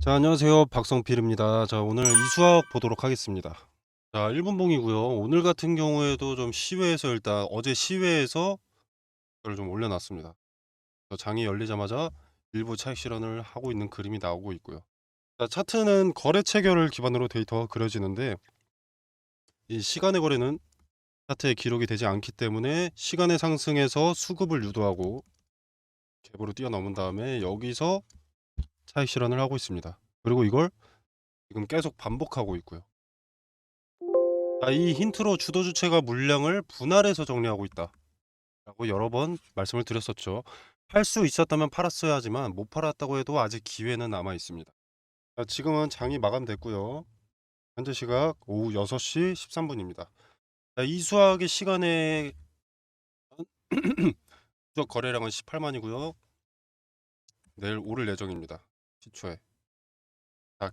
자, 안녕하세요. 박성필입니다. 자, 오늘 이수학 보도록 하겠습니다. 자, 1분봉이고요. 오늘 같은 경우에도 좀 시외에서 일단 어제 시외에서 이걸 좀 올려놨습니다. 장이 열리자마자 일부 차익 실현을 하고 있는 그림이 나오고 있고요. 자, 차트는 거래 체결을 기반으로 데이터가 그려지는데 이 시간의 거래는 차트에 기록이 되지 않기 때문에 시간의 상승에서 수급을 유도하고 갭으로 뛰어넘은 다음에 여기서 차익 실현을 하고 있습니다. 그리고 이걸 지금 계속 반복하고 있고요. 이 힌트로 주도 주체가 물량을 분할해서 정리하고 있다 라고 여러 번 말씀을 드렸었죠. 팔 수 있었다면 팔았어야 하지만 못 팔았다고 해도 아직 기회는 남아 있습니다. 지금은 장이 마감됐고요. 현재 시각 오후 6시 13분입니다. 이 수학의 시간에 누적 거래량은 18만이고요. 내일 오를 예정입니다. 시초에.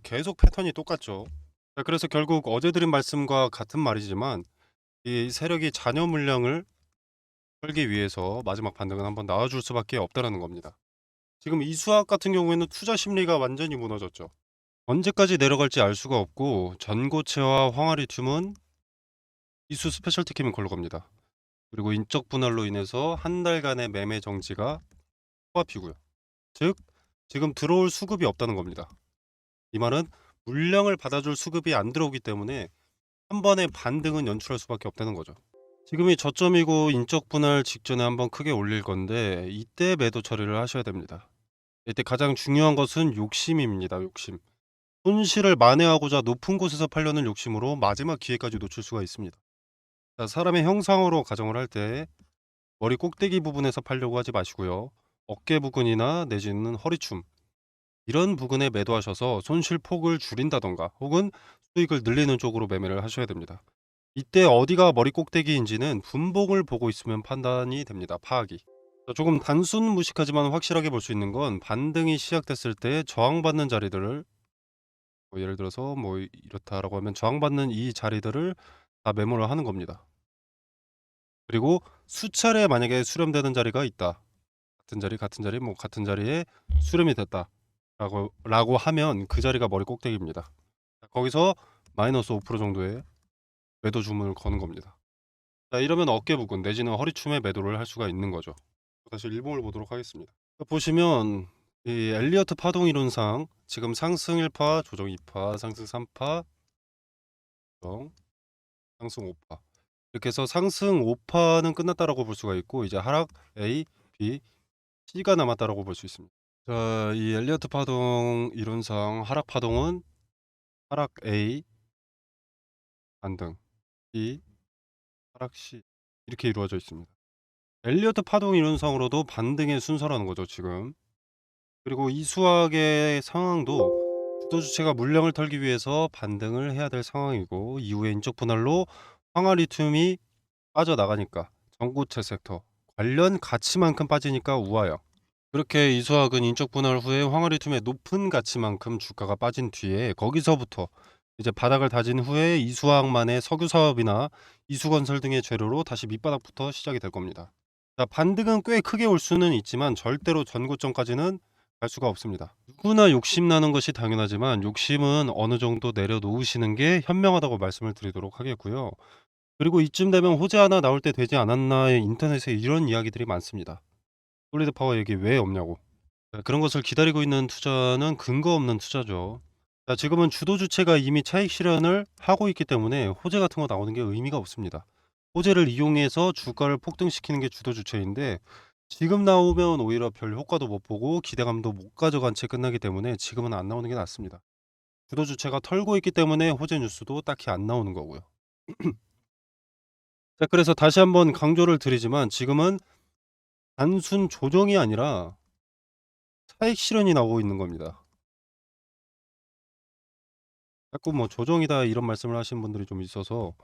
계속 패턴이 똑같죠. 그래서 결국 어제 드린 말씀과 같은 말이지만 이 세력이 잔여 물량을 털기 위해서 마지막 반등은 한번 나와줄 수밖에 없다라는 겁니다. 지금 이 수학 같은 경우에는 투자 심리가 완전히 무너졌죠. 언제까지 내려갈지 알 수가 없고 전고체와 황화리튬은 이수 스페셜티 캠인 걸로 갑니다. 그리고 인적 분할로 인해서 한 달간의 매매 정지가 코앞이고요. 즉 지금 들어올 수급이 없다는 겁니다. 이 말은 물량을 받아줄 수급이 안 들어오기 때문에 한 번의 반등은 연출할 수밖에 없다는 거죠. 지금이 저점이고 인적 분할 직전에 한번 크게 올릴 건데 이때 매도 처리를 하셔야 됩니다. 이때 가장 중요한 것은 욕심입니다. 욕심. 손실을 만회하고자 높은 곳에서 팔려는 욕심으로 마지막 기회까지 놓칠 수가 있습니다. 사람의 형상으로 가정을 할 때 머리 꼭대기 부분에서 팔려고 하지 마시고요. 어깨 부근이나 내지는 허리춤 이런 부근에 매도하셔서 손실 폭을 줄인다던가 혹은 수익을 늘리는 쪽으로 매매를 하셔야 됩니다. 이때 어디가 머리 꼭대기인지는 분봉을 보고 있으면 판단이 됩니다. 파악이. 조금 단순 무식하지만 확실하게 볼 수 있는 건 반등이 시작됐을 때 저항받는 자리들을 예를 들어서 이렇다라고 하면 저항받는 이 자리들을 다 메모를 하는 겁니다. 그리고 수차례 만약에 수렴되는 자리가 있다. 같은 자리 같은 자리에 수렴이 됐다. 라고 하면 그 자리가 머리 꼭대기입니다. 거기서 마이너스 5% 정도의 매도 주문을 거는 겁니다. 이러면 어깨 부근 내지는 허리춤에 매도를 할 수가 있는 거죠. 다시 일봉을 보도록 하겠습니다. 보시면 이 엘리어트 파동 이론상 지금 상승 1파, 조정 2파, 상승 3파, 조정, 상승 5파 이렇게 해서 상승 5파는 끝났다라고 볼 수가 있고 이제 하락 A, B, C가 남았다라고 볼 수 있습니다. 자, 이 엘리어트 파동 이론상 하락 파동은 하락 A, 반등 B, 하락 C 이렇게 이루어져 있습니다. 엘리어트 파동 이론상으로도 반등의 순서라는 거죠, 지금. 그리고 이 수학의 상황도 주도 주체가 물량을 털기 위해서 반등을 해야 될 상황이고 이후에 인적 분할로 황화리튬이 빠져나가니까 전고체 섹터 관련 가치만큼 빠지니까 우하형. 그렇게 이 수학은 인적 분할 후에 황화리튬의 높은 가치만큼 주가가 빠진 뒤에 거기서부터 이제 바닥을 다진 후에 이 수학만의 석유 사업이나 이수건설 등의 재료로 다시 밑바닥부터 시작이 될 겁니다. 반등은 꽤 크게 올 수는 있지만 절대로 전고점까지는 갈 수가 없습니다. 누구나 욕심나는 것이 당연하지만 욕심은 어느 정도 내려놓으시는 게 현명하다고 말씀을 드리도록 하겠고요. 그리고 이쯤 되면 호재 하나 나올 때 되지 않았나 인터넷에 이런 이야기들이 많습니다. 솔리드 파워 얘기 왜 없냐고. 그런 것을 기다리고 있는 투자는 근거 없는 투자죠. 지금은 주도 주체가 이미 차익 실현을 하고 있기 때문에 호재 같은 거 나오는 게 의미가 없습니다. 호재를 이용해서 주가를 폭등시키는 게 주도 주체인데 지금 나오면 오히려 별 효과도 못 보고 기대감도 못 가져간 채 끝나기 때문에 지금은 안 나오는 게 낫습니다. 주도 주체가 털고 있기 때문에 호재 뉴스도 딱히 안 나오는 거고요. 그래서 다시 한번 강조를 드리지만 지금은 단순 조정이 아니라 차익 실현이 나오고 있는 겁니다. 자꾸 조정이다 이런 말씀을 하시는 분들이 좀 있어서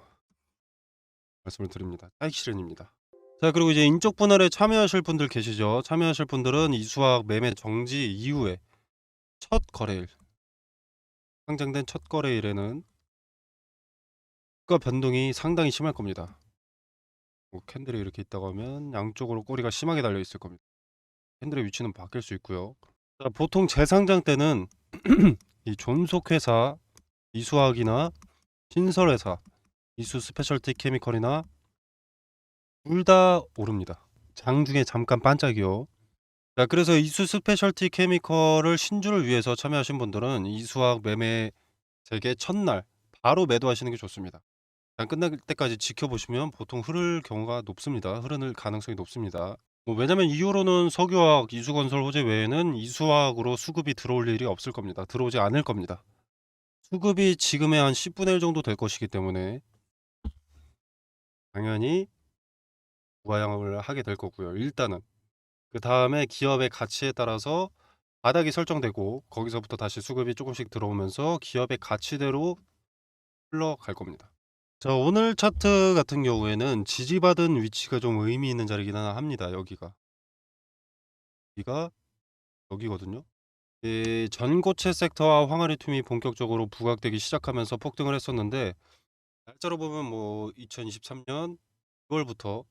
말씀을 드립니다. 차익 실현입니다. 그리고 이제 인적 분할에 참여하실 분들 계시죠. 참여하실 분들은 이 수학 매매 정지 이후에 첫 거래일, 상장된 첫 거래일에는 주가 변동이 상당히 심할 겁니다. 캔들이 이렇게 있다고 하면 양쪽으로 꼬리가 심하게 달려 있을 겁니다. 캔들의 위치는 바뀔 수 있고요. 보통 재상장 때는 이 존속회사 이수학이나 신설회사 이수 스페셜티 케미컬이나 둘 다 오릅니다. 장중에 잠깐 반짝이요. 자, 그래서 이수 스페셜티 케미컬을 신주를 위해서 참여하신 분들은 이수학 매매 재개 첫날 바로 매도하시는 게 좋습니다. 일단 끝날 때까지 지켜보시면 보통 흐를 경우가 높습니다. 흐르는 가능성이 높습니다. 왜냐면 이후로는 석유화학, 이수건설 호재 외에는 이수화학으로 수급이 들어올 일이 없을 겁니다. 들어오지 않을 겁니다. 수급이 지금의 한 10분의 1 정도 될 것이기 때문에 당연히 우하향을 하게 될 거고요. 일단은 그 다음에 기업의 가치에 따라서 바닥이 설정되고 거기서부터 다시 수급이 조금씩 들어오면서 기업의 가치대로 흘러갈 겁니다. 자, 오늘 차트 같은 경우에는 지지받은 위치가 좀 의미 있는 자리긴 합니다. 여기가 여기거든요. 이 전고체 섹터와 황화리튬이 본격적으로 부각되기 시작하면서 폭등을 했었는데, 날짜로 보면 2023년 6월부터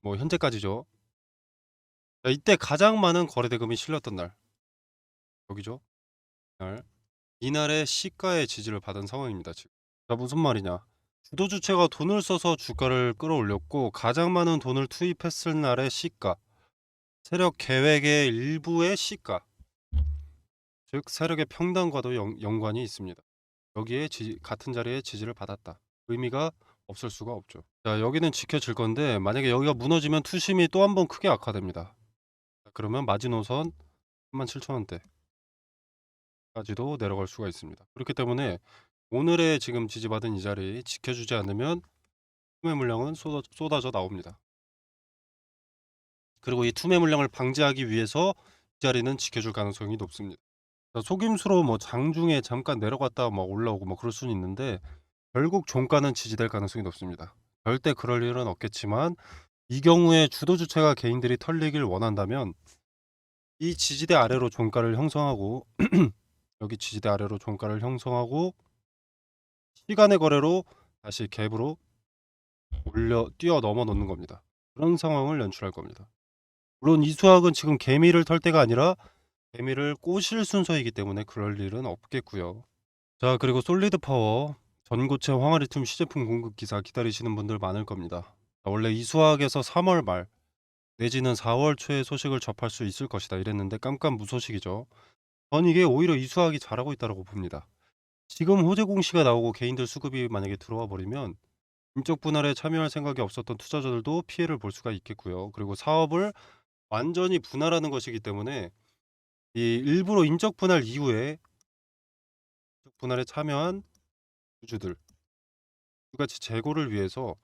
현재까지죠. 자, 이때 가장 많은 거래 대금이 실렸던 날 여기죠. 이날의 시가의 지지를 받은 상황입니다. 지금. 자, 무슨 말이냐? 주도 주체가 돈을 써서 주가를 끌어올렸고 가장 많은 돈을 투입했을 날의 시가, 세력 계획의 일부의 시가, 즉 세력의 평단과도 연관이 있습니다. 여기에 같은 자리에 지지를 받았다. 의미가 없을 수가 없죠. 자, 여기는 지켜질 건데 만약에 여기가 무너지면 투심이 또 한 번 크게 악화됩니다. 자, 그러면 마지노선 37,000원대까지도 내려갈 수가 있습니다. 그렇기 때문에 오늘의 지금 지지받은 이 자리 지켜주지 않으면 투매 물량은 쏟아져 나옵니다. 그리고 이 투매 물량을 방지하기 위해서 이 자리는 지켜줄 가능성이 높습니다. 자, 속임수로 장중에 잠깐 내려갔다 올라오고 그럴 수는 있는데 결국 종가는 지지될 가능성이 높습니다. 절대 그럴 일은 없겠지만 이 경우에 주도 주체가 개인들이 털리길 원한다면 이 지지대 아래로 종가를 형성하고 여기 지지대 아래로 종가를 형성하고 시간의 거래로 다시 갭으로 뛰어 넘어 놓는 겁니다. 그런 상황을 연출할 겁니다. 물론 이 수학은 지금 개미를 털 때가 아니라 개미를 꼬실 순서이기 때문에 그럴 일은 없겠고요. 자, 그리고 솔리드 파워 전고체 황화리튬 시제품 공급 기사 기다리시는 분들 많을 겁니다. 원래 이 수학에서 3월 말 내지는 4월 초에 소식을 접할 수 있을 것이다 이랬는데 깜깜무소식이죠. 전 이게 오히려 이 수학이 잘하고 있다고 봅니다. 지금 호재 공시가 나오고 개인들 수급이 만약에 들어와 버리면 인적 분할에 참여할 생각이 없었던 투자자들도 피해를 볼 수가 있겠고요. 그리고 사업을 완전히 분할하는 것이기 때문에 이 일부러 인적 분할 이후에 인적 분할에 참여한 주주들 같이 재고를 위해서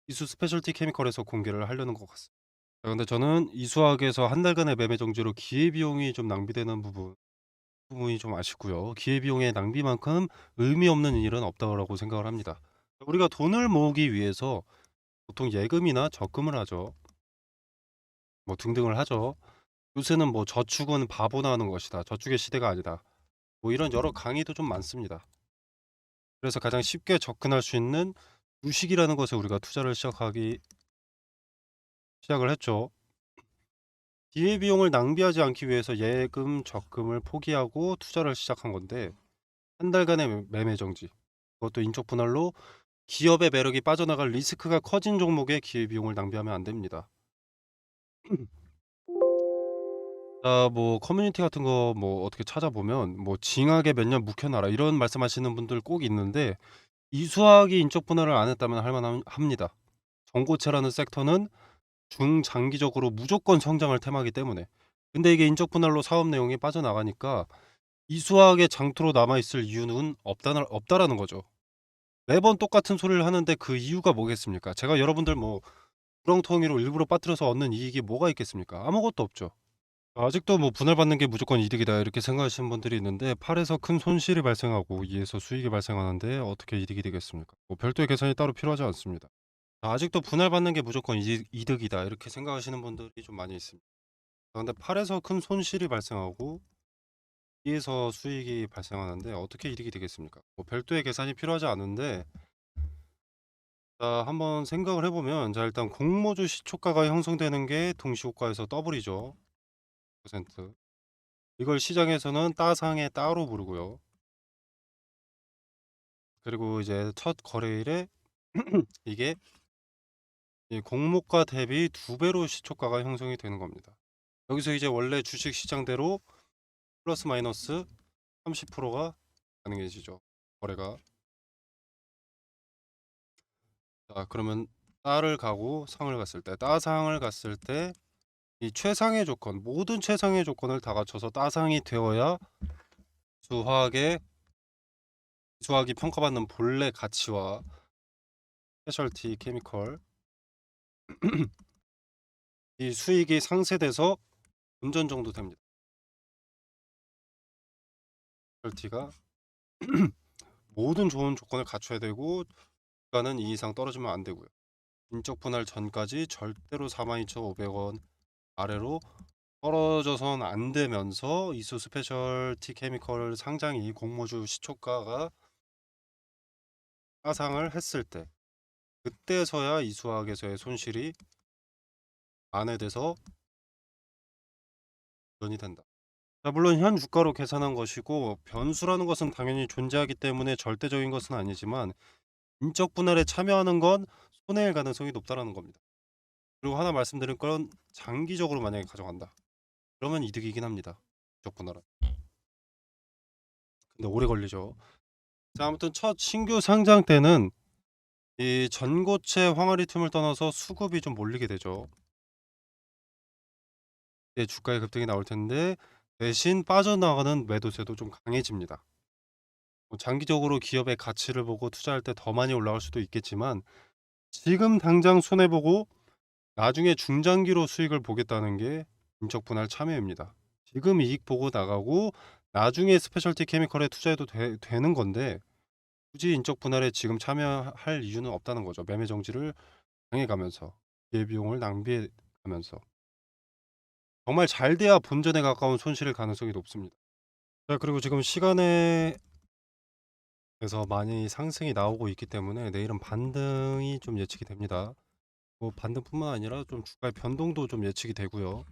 이수 스페셜티 케미컬에서 공개를 하려는 것 같습니다. 자, 근데 저는 이 수학에서 한 달간의 매매 정지로 기회비용이 좀 낭비되는 부분이 좀 아쉽고요. 기회비용의 낭비만큼 의미 없는 일은 없다고 생각을 합니다. 우리가 돈을 모으기 위해서 보통 예금이나 적금을 하죠. 등등을 하죠. 요새는 저축은 바보나 하는 것이다. 저축의 시대가 아니다. 이런 여러 강의도 좀 많습니다. 그래서 가장 쉽게 접근할 수 있는 주식이라는 것에 우리가 투자를 시작을 했죠. 기회비용을 낭비하지 않기 위해서 예금, 적금을 포기하고 투자를 시작한 건데 한 달간의 매매 정지, 그것도 인적 분할로 기업의 매력이 빠져나갈 리스크가 커진 종목에 기회비용을 낭비하면 안 됩니다. 자, 커뮤니티 같은 거 어떻게 찾아보면 징하게 몇 년 묵혀놔라 이런 말씀하시는 분들 꼭 있는데 이수학이 인적 분할을 안 했다면 할 만합니다. 전고체라는 섹터는 중장기적으로 무조건 성장할 테마이기 때문에. 근데 이게 인적 분할로 사업 내용이 빠져나가니까 이수학의 장투로 남아있을 이유는 없다라는 거죠. 매번 똑같은 소리를 하는데 그 이유가 뭐겠습니까? 제가 여러분들 구렁텅이로 일부러 빠뜨려서 얻는 이익이 뭐가 있겠습니까? 아무것도 없죠. 아직도 분할받는 게 무조건 이득이다 이렇게 생각하시는 분들이 있는데 팔에서 큰 손실이 발생하고 이에서 수익이 발생하는데 어떻게 이득이 되겠습니까? 별도의 계산이 따로 필요하지 않습니다. 아직도 분할받는 게 무조건 이득이다 이렇게 생각하시는 분들이 좀 많이 있습니다. 근데 팔에서 큰 손실이 발생하고 이에서 수익이 발생하는데 어떻게 이득이 되겠습니까? 별도의 계산이 필요하지 않은데, 자, 한번 생각을 해보면, 자, 일단 공모주 시초가가 형성되는 게 동시호가에서 더블이죠. 퍼센트. 이걸 시장에서는 따상에 따로 부르고요. 그리고 이제 첫 거래일에 이게 이 공모가 대비 2배로 시초가가 형성이 되는 겁니다. 여기서 이제 원래 주식 시장대로 플러스 마이너스 30%가 가능해지죠. 거래가. 자, 그러면 따를 가고 상을 갔을 때, 따상을 갔을 때 이 최상의 조건, 모든 최상의 조건을 다 갖춰서 따상이 되어야 수학의 수학이 평가받는 본래 가치와 스페셜티 케미컬 이 수익이 상쇄돼서 본전 정도 됩니다. 스페셜티가 모든 좋은 조건을 갖춰야 되고 주가는 이 이상 떨어지면 안 되고요. 인적 분할 전까지 절대로 42,500원 아래로 떨어져선 안 되면서 이수 스페셜티 케미컬 상장이 공모주 시초가가 하상을 했을 때 그때서야 이수학에서의 손실이 만회돼서 전이 된다. 자, 물론 현 주가로 계산한 것이고 변수라는 것은 당연히 존재하기 때문에 절대적인 것은 아니지만 인적 분할에 참여하는 건 손해일 가능성이 높다라는 겁니다. 그리고 하나 말씀드린 건 장기적으로 만약에 가져간다. 그러면 이득이긴 합니다. 인적 분할은. 근데 오래 걸리죠. 자, 아무튼 첫 신규 상장 때는 이 전고체 황화리 틈을 떠나서 수급이 좀 몰리게 되죠. 예, 주가의 급등이 나올 텐데 대신 빠져나가는 매도세도 좀 강해집니다. 뭐 장기적으로 기업의 가치를 보고 투자할 때 더 많이 올라갈 수도 있겠지만 지금 당장 손해보고 나중에 중장기로 수익을 보겠다는 게 인적 분할 참여입니다. 지금 이익 보고 나가고 나중에 스페셜티 케미컬에 투자해도 되는 건데 굳이 인적 분할에 지금 참여할 이유는 없다는 거죠. 매매 정지를 당해가면서 기회비용을 낭비해가면서 정말 잘 돼야 본전에 가까운 손실일 가능성이 높습니다. 자, 그리고 지금 시간에 그래서 많이 상승이 나오고 있기 때문에 내일은 반등이 좀 예측이 됩니다. 뭐 반등뿐만 아니라 좀 주가의 변동도 좀 예측이 되고요.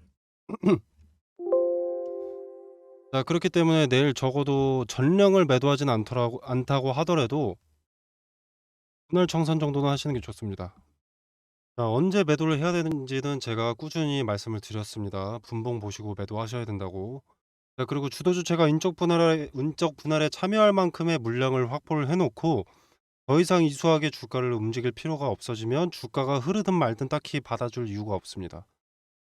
자, 그렇기 때문에 내일 적어도 전량을 매도하진 않다고 하더라도 분할 청산 정도는 하시는 게 좋습니다. 자, 언제 매도를 해야 되는지는 제가 꾸준히 말씀을 드렸습니다. 분봉 보시고 매도하셔야 된다고. 자, 그리고 주도 주체가 인적 분할에 참여할 만큼의 물량을 확보를 해놓고 더 이상 이수하게 주가를 움직일 필요가 없어지면 주가가 흐르든 말든 딱히 받아줄 이유가 없습니다.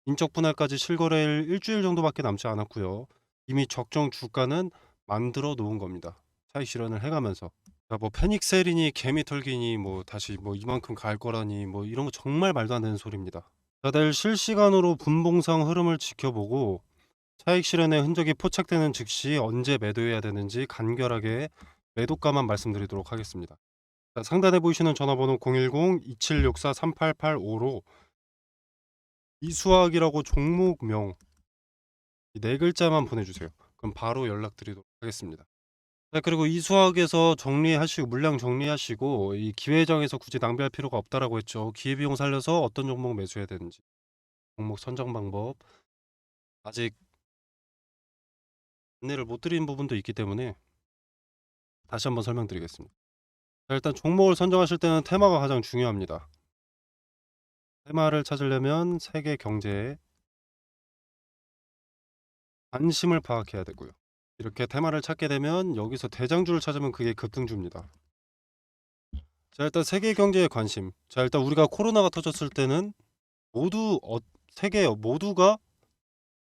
인적 분할까지 실거래일 일주일 정도밖에 남지 않았고요. 이미 적정 주가는 만들어 놓은 겁니다. 차익 실현을 해가면서. 자, 뭐 패닉 셀이니 개미 털기니 뭐 다시 뭐 이만큼 갈 거라니 뭐 이런 거 정말 말도 안 되는 소리입니다. 자, 내일 실시간으로 분봉상 흐름을 지켜보고 차익 실현의 흔적이 포착되는 즉시 언제 매도해야 되는지 간결하게 매도가만 말씀드리도록 하겠습니다. 자, 상단에 보이시는 전화번호 010-2764-3885로 이수학이라고 종목명 이 네 글자만 보내주세요. 그럼 바로 연락드리도록 하겠습니다. 자, 그리고 이수학에서 정리하시고 물량 정리하시고 이 기회장에서 굳이 낭비할 필요가 없다라고 했죠. 기회비용 살려서 어떤 종목 매수해야 되는지 종목 선정 방법 아직 안내를 못 드린 부분도 있기 때문에 다시 한번 설명드리겠습니다. 자, 일단 종목을 선정하실 때는 테마가 가장 중요합니다. 테마를 찾으려면 세계 경제에 관심을 파악해야 되고요. 이렇게 테마를 찾게 되면 여기서 대장주를 찾으면 그게 급등주입니다. 자, 일단 세계 경제에 관심. 자, 일단 우리가 코로나가 터졌을 때는 모두 세계 모두가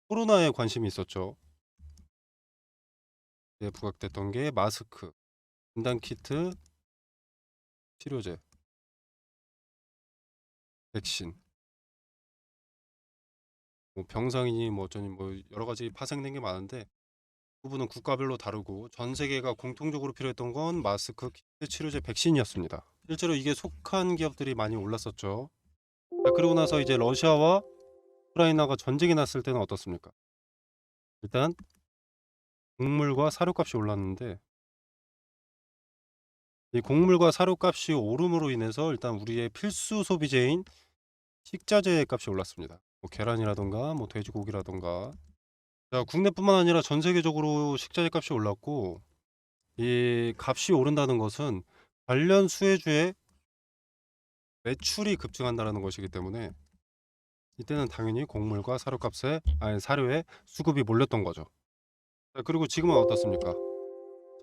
코로나에 관심이 있었죠. 네, 부각됐던 게 마스크, 진단 키트, 치료제, 백신, 뭐 병상이니 뭐 어쩌니 뭐 여러 가지 파생된 게 많은데 부분은 국가별로 다르고 전 세계가 공통적으로 필요했던 건 마스크, 키트, 치료제, 백신이었습니다. 실제로 이게 속한 기업들이 많이 올랐었죠. 자, 그러고 나서 이제 러시아와 우크라이나가 전쟁이 났을 때는 어떻습니까? 일단 곡물과 사료값이 올랐는데 이 곡물과 사료값이 오름으로 인해서 일단 우리의 필수 소비재인 식자재 값이 올랐습니다. 뭐 계란이라던가 뭐 돼지고기라던가. 자, 국내뿐만 아니라 전 세계적으로 식자재 값이 올랐고, 이 값이 오른다는 것은 관련 수혜주의 매출이 급증한다라는 것이기 때문에 이때는 당연히 곡물과 사료에 수급이 몰렸던 거죠. 자, 그리고 지금은 어떻습니까?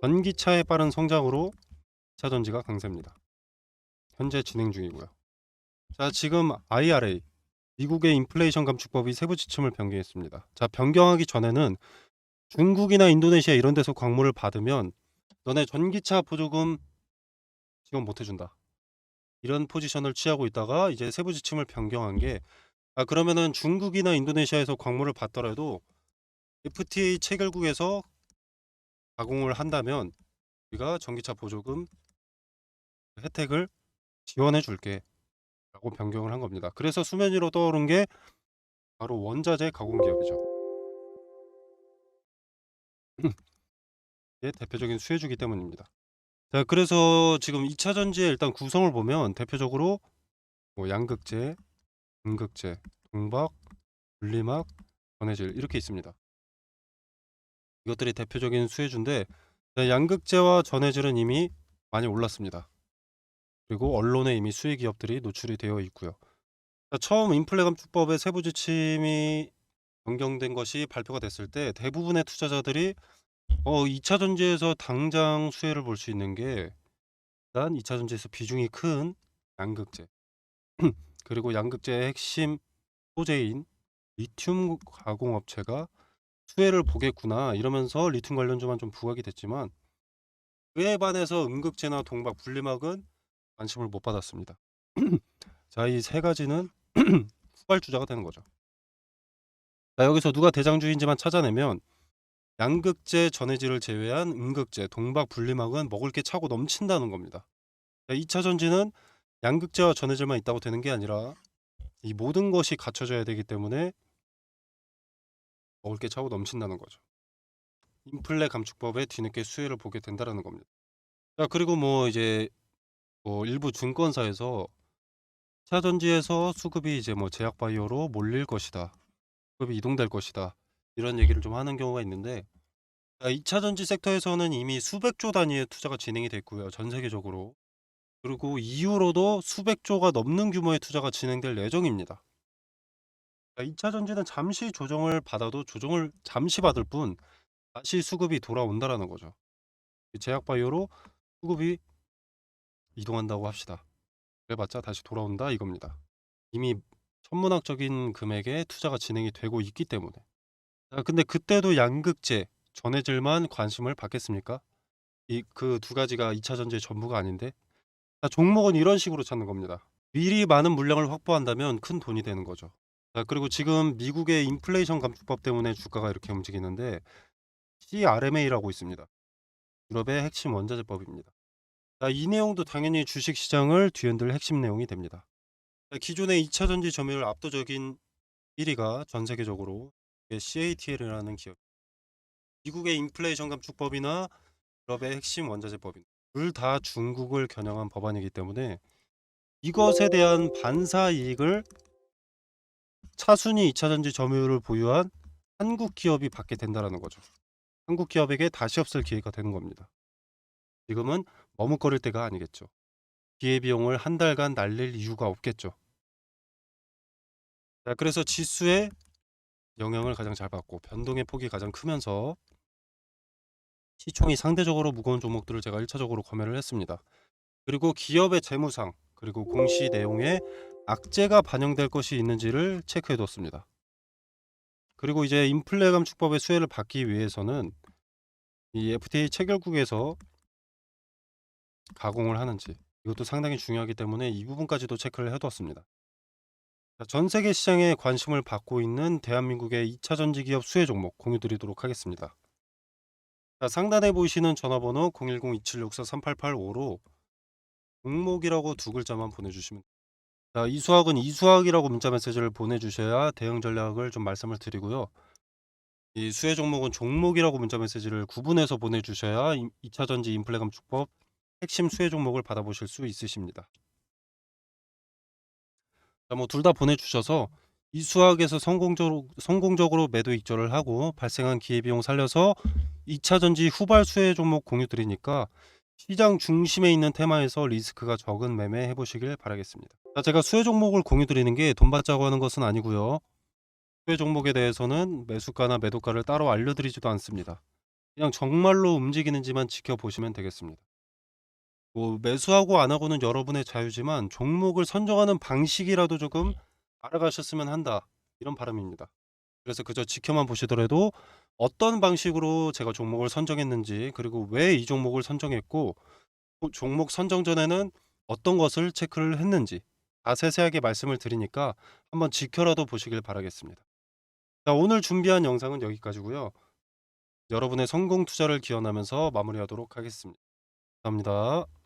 전기차의 빠른 성장으로 차 전지가 강세입니다. 현재 진행 중이고요. 자, 지금 IRA, 미국의 인플레이션 감축법이 세부 지침을 변경했습니다. 자, 변경하기 전에는 중국이나 인도네시아 이런 데서 광물을 받으면 너네 전기차 보조금 지원 못 해준다. 이런 포지션을 취하고 있다가 이제 세부 지침을 변경한 게, 그러면은 중국이나 인도네시아에서 광물을 받더라도 FTA 체결국에서 가공을 한다면 우리가 전기차 보조금 혜택을 지원해 줄게 라고 변경을 한 겁니다. 그래서 수면 위로 떠오른 게 바로 원자재 가공 기업이죠. 이게 대표적인 수혜주기 때문입니다. 자, 그래서 지금 2차 전지의 일단 구성을 보면 대표적으로 뭐 양극재, 음극재, 동박, 분리막, 전해질 이렇게 있습니다. 이것들이 대표적인 수혜주인데, 양극재와 전해질은 이미 많이 올랐습니다. 그리고 언론에 이미 수혜 기업들이 노출이 되어 있고요. 자, 처음 인플레 감축법의 세부 지침이 변경된 것이 발표가 됐을 때 대부분의 투자자들이 2차 전지에서 당장 수혜를 볼 수 있는 게 일단 2차 전지에서 비중이 큰 양극재 그리고 양극재의 핵심 소재인 리튬 가공업체가 수혜를 보겠구나 이러면서 리튬 관련주만 좀 부각이 됐지만, 그에 반해서 음극재나 동박, 분리막은 관심을 못 받았습니다. 자, 이 세 가지는 후발주자가 되는 거죠. 자, 여기서 누가 대장주인지만 찾아내면 양극재, 전해질을 제외한 음극재, 동박, 분리막은 먹을 게 차고 넘친다는 겁니다. 자, 2차 전지는 양극재와 전해질만 있다고 되는 게 아니라 이 모든 것이 갖춰져야 되기 때문에 먹을 게 차고 넘친다는 거죠. 인플레 감축법에 뒤늦게 수혜를 보게 된다는 겁니다. 자, 그리고 뭐 이제 일부 증권사에서 2차 전지에서 수급이 이제 뭐 제약바이오로 몰릴 것이다, 수급이 이동될 것이다, 이런 얘기를 좀 하는 경우가 있는데, 2차 전지 섹터에서는 이미 수백조 단위의 투자가 진행이 됐고요, 전 세계적으로. 그리고 이후로도 수백조가 넘는 규모의 투자가 진행될 예정입니다. 2차 전지는 잠시 조정을 받아도 조정을 잠시 받을 뿐 다시 수급이 돌아온다라는 거죠. 제약바이오로 수급이 이동한다고 합시다. 그래봤자 다시 돌아온다 이겁니다. 이미 천문학적인 금액의 투자가 진행이 되고 있기 때문에. 자, 근데 그때도 양극재, 전해질만 관심을 받겠습니까? 그 두 가지가 2차 전지의 전부가 아닌데. 자, 종목은 이런 식으로 찾는 겁니다. 미리 많은 물량을 확보한다면 큰 돈이 되는 거죠. 자, 그리고 지금 미국의 인플레이션 감축법 때문에 주가가 이렇게 움직이는데 CRMA라고 있습니다. 유럽의 핵심 원자재법입니다. 자, 이 내용도 당연히 주식시장을 뒤흔들 핵심 내용이 됩니다. 자, 기존의 2차 전지 점유율 압도적인 1위가 전 세계적으로 CATL이라는 기업. 미국의 인플레이션 감축법이나 유럽의 핵심 원자재법인 둘 다 중국을 겨냥한 법안이기 때문에 이것에 대한 반사 이익을 차순위 2차 전지 점유율을 보유한 한국 기업이 받게 된다는 거죠. 한국 기업에게 다시 없을 기회가 되는 겁니다. 지금은 머뭇거릴 때가 아니겠죠. 기회비용을 한 달간 날릴 이유가 없겠죠. 자, 그래서 지수의 영향을 가장 잘 받고 변동의 폭이 가장 크면서 시총이 상대적으로 무거운 종목들을 제가 1차적으로 검열을 했습니다. 그리고 기업의 재무상 그리고 공시 내용에 악재가 반영될 것이 있는지를 체크해 뒀습니다. 그리고 이제 인플레 감축법의 수혜를 받기 위해서는 이 FTA 체결국에서 가공을 하는지 이것도 상당히 중요하기 때문에 이 부분까지도 체크를 해두었습니다. 전 세계 시장에 관심을 받고 있는 대한민국의 2차 전지 기업 수혜 종목 공유 드리도록 하겠습니다. 자, 상단에 보이시는 전화번호 010-2764-3885로 종목이라고 두 글자만 보내주시면, 자, 이수학은 이수학이라고 문자 메시지를 보내주셔야 대응 전략을 좀 말씀을 드리고요. 이 수혜 종목은 종목이라고 문자 메시지를 구분해서 보내주셔야 2차 전지 인플레 감축법 핵심 수혜 종목을 받아보실 수 있으십니다. 자, 뭐 둘 다 보내주셔서 이 수학에서 성공적으로 매도 익절을 하고 발생한 기회비용 살려서 2차 전지 후발 수혜 종목 공유 드리니까 시장 중심에 있는 테마에서 리스크가 적은 매매 해보시길 바라겠습니다. 자, 제가 수혜 종목을 공유 드리는 게 돈 받자고 하는 것은 아니고요. 수혜 종목에 대해서는 매수가나 매도가를 따로 알려드리지도 않습니다. 그냥 정말로 움직이는지만 지켜보시면 되겠습니다. 뭐 매수하고 안 하고는 여러분의 자유지만 종목을 선정하는 방식이라도 조금 알아가셨으면 한다. 이런 바람입니다. 그래서 그저 지켜만 보시더라도 어떤 방식으로 제가 종목을 선정했는지, 그리고 왜 이 종목을 선정했고, 종목 선정 전에는 어떤 것을 체크를 했는지 다 세세하게 말씀을 드리니까 한번 지켜라도 보시길 바라겠습니다. 자, 오늘 준비한 영상은 여기까지고요. 여러분의 성공 투자를 기원하면서 마무리하도록 하겠습니다. 감사합니다.